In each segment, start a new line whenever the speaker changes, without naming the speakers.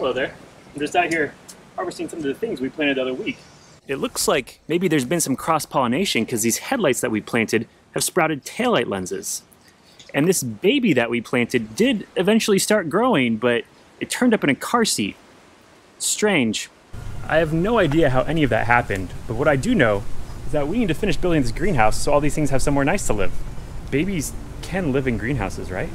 Hello there. I'm just out here harvesting some of the things we planted the other week. It looks like maybe there's been some cross-pollination because these headlights that we planted have sprouted taillight lenses. And this baby that we planted did eventually start growing, but it turned up in a car seat. Strange. I have no idea how any of that happened, but what I do know is that we need to finish building this greenhouse so all these things have somewhere nice to live. Babies can live in greenhouses, right?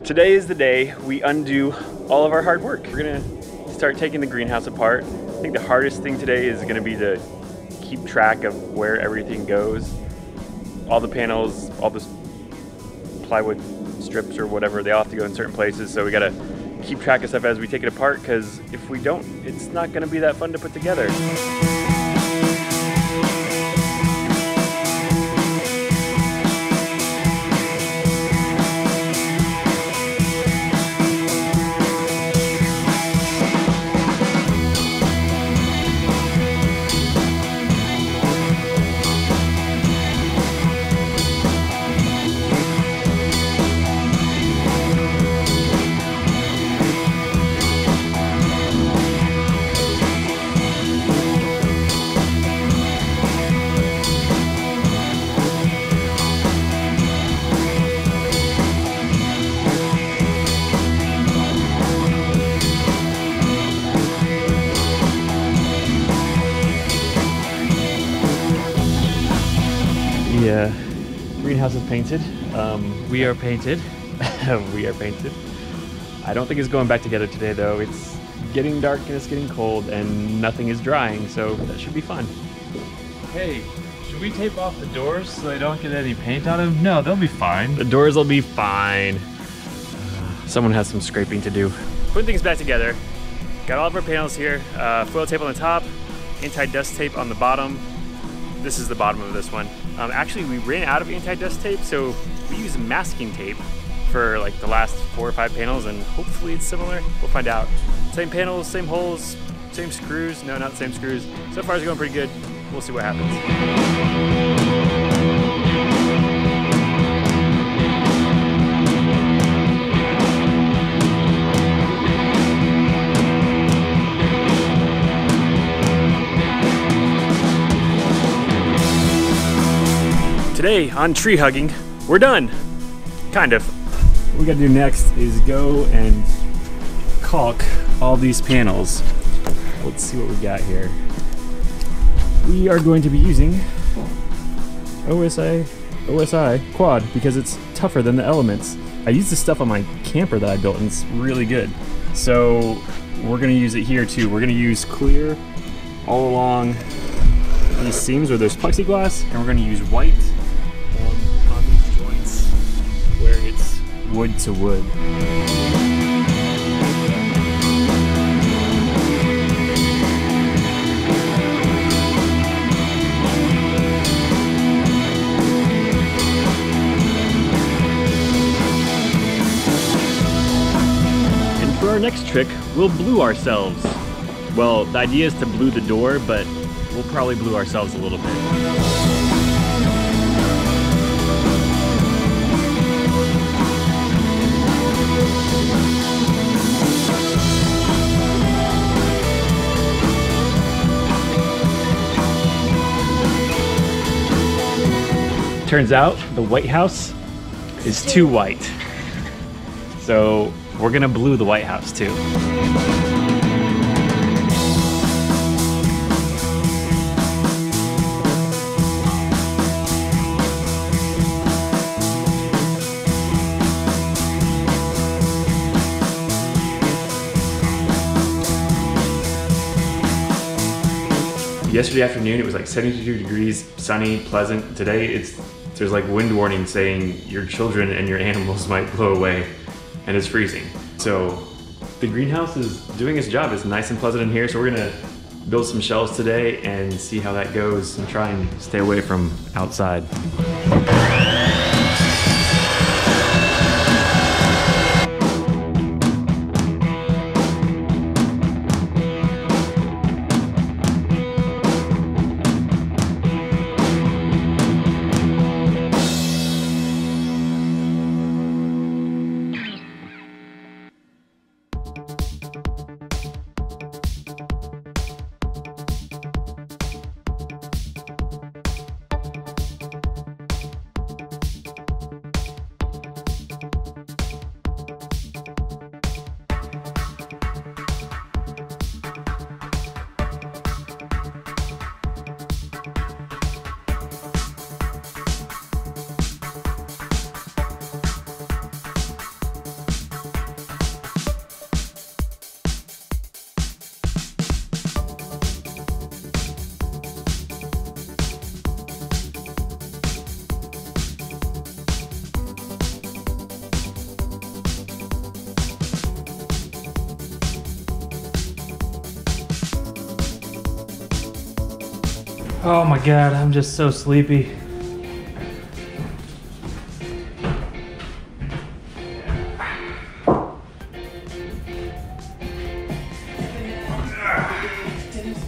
Today is the day we undo all of our hard work. We're gonna start taking the greenhouse apart. I think the hardest thing today is gonna be to keep track of where everything goes. All the panels, all the plywood strips or whatever, they all have to go in certain places, so we gotta keep track of stuff as we take it apart, because if we don't, it's not gonna be that fun to put together. The greenhouse is painted. We are painted. We are painted. I don't think it's going back together today though. It's getting dark and it's getting cold and nothing is drying, so that should be fun.
Hey, should we tape off the doors so they don't get any paint on them? No, they'll be fine.
The doors will be fine. Someone has some scraping to do. Putting things back together. Got all of our panels here. Foil tape on the top, anti-dust tape on the bottom. This is the bottom of this one. Actually, we ran out of anti-dust tape, so we use masking tape for like the last 4 or 5 panels, and hopefully it's similar. We'll find out. Same panels, same holes, same screws. No, not the same screws. So far it's going pretty good. We'll see what happens. Today on tree hugging, we're done. Kind of. What we gotta do next is go and caulk all these panels. Let's see what we got here. We are going to be using OSI quad because it's tougher than the Elements. I used this stuff on my camper that I built and it's really good. So we're gonna use it here too. We're gonna use clear all along these seams where there's plexiglass, and we're gonna use white on these joints where it's wood to wood. And for our next trick, we'll blue ourselves. Well, the idea is to blue the door, but we'll probably blue ourselves a little bit. Turns out the White House is too white. So we're gonna blue the White House too. Yesterday afternoon, it was like 72 degrees, sunny, pleasant. Today, there's like wind warning saying your children and your animals might blow away, and it's freezing. So the greenhouse is doing its job. It's nice and pleasant in here, so we're gonna build some shelves today and see how that goes and try and stay away from outside.
Oh my god, I'm just so sleepy.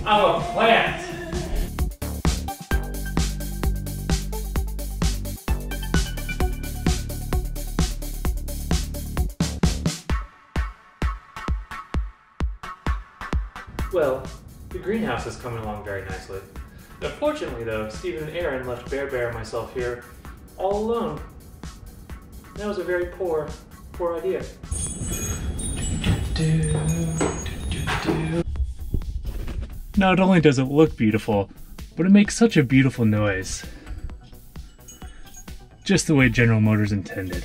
I'm a plant. Well, the greenhouse is coming along very nicely. Unfortunately though, Stephen and Aaron left Bear and myself here all alone. That was a very poor idea. Not only does it look beautiful, but it makes such a beautiful noise. Just the way General Motors intended.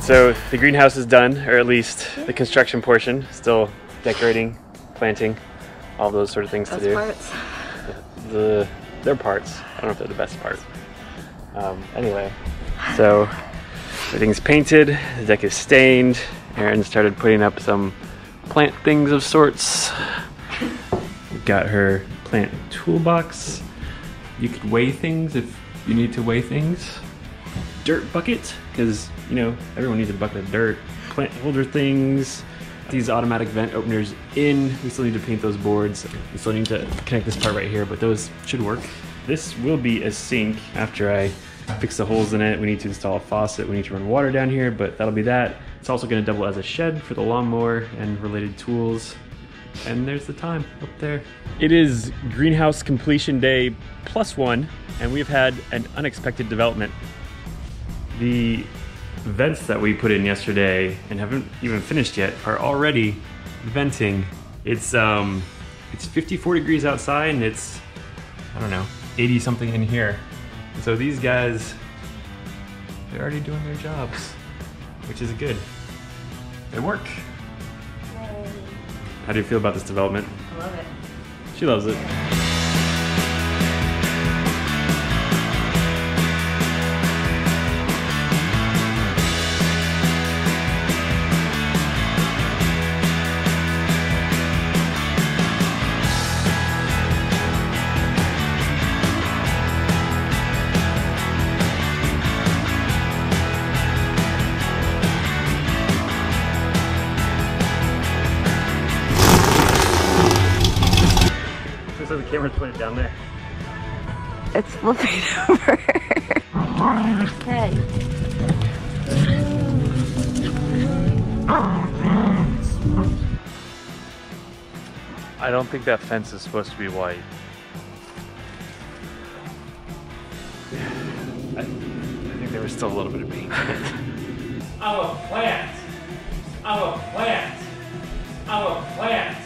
So the greenhouse is done, or at least the construction portion. Still decorating, planting, all those sort of things to do.
Parts.
They're parts. I don't know if they're the best part. Anyway, so everything's painted, the deck is stained. Erin started putting up some plant things of sorts. We've got her plant toolbox. You could weigh things if you need to weigh things. Dirt bucket, because you know everyone needs a bucket of dirt. Plant holder things. These automatic vent openers in. We still need to paint those boards. We still need to connect this part right here, but those should work. This will be a sink after I fix the holes in it. We need to install a faucet. We need to run water down here, but that'll be that. It's also going to double as a shed for the lawnmower and related tools. And there's the time up there. It is greenhouse completion day +1, and we've had an unexpected development. The vents that we put in yesterday and haven't even finished yet are already venting. It's 54 degrees outside and it's, I don't know, 80 something in here. And so these guys, they're already doing their jobs, which is good. They work. How do you feel about this development?
I love it.
She loves it. So the camera's pointed down there.
It's flipping over. Hey.
I don't think that fence is supposed to be white.
I think there was still a little bit of paint.
I'm a plant. I'm a plant. I'm a plant.